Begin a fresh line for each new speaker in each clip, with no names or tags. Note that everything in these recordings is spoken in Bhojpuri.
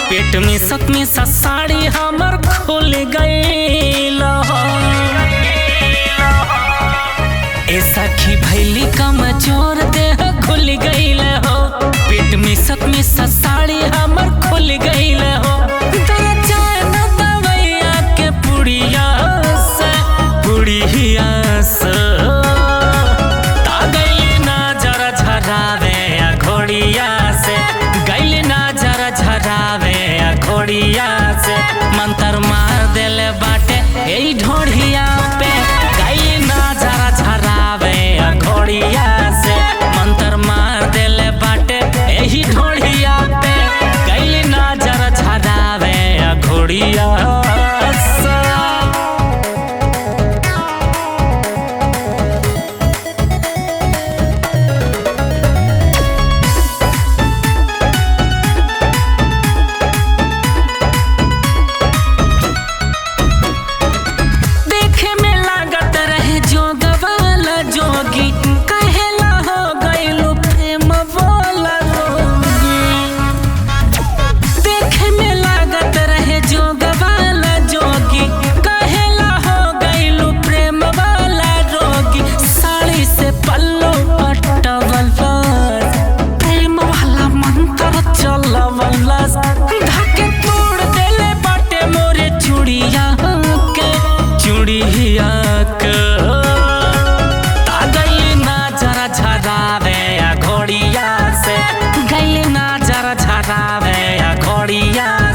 पेट में सक में साड़ी हमर खुल गईल हो। ए सखी भैली कमजोर देह खुल गईल हो। पेट में सक में साड़ी हमर खुल गईल हो। दवैया के पुड़िया से गैली ना जरा झरावे घोड़िया से, गैली ना जरा झरावे घोड़िया से। मंतर मार देले बाटे यही ढोढ़िया पे, गैली ना जरा झरावे घोड़िया से। मंतर मार देले बाटे यही ढोढ़िया पे, गैली ना जरा झरावे घोड़िया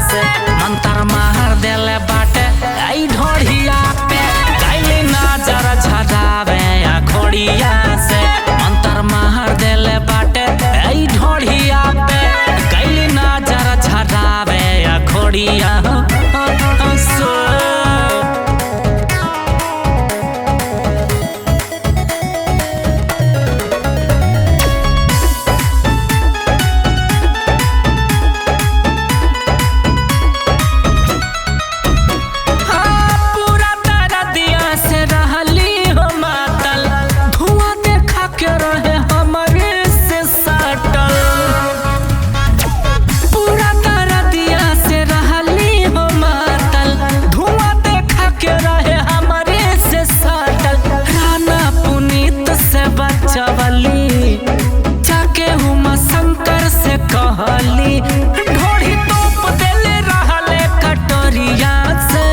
से। मंतर मार देले बाटे आई ढोढ़िया पे, गैली ना जरा झरावे घोड़िया से। मंतर मार देले बाटे आई ढोढ़िया पे, गैली ना जरा झरावे घोड़िया से। जाके हुमा शंकर से कहली ढोढ़ी तोप देले रहले कटोरिया से।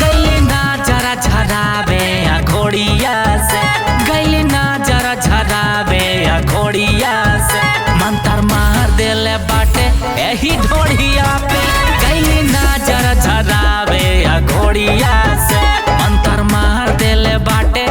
गैली ना जरा झरावे घोड़िया से, गैली ना जरा झरावे घोड़िया से। मंतर मार देले बाटे यही ढोढ़िया पे, गैली ना जरा झरावे घोड़िया से। मंतर मार देले बाटे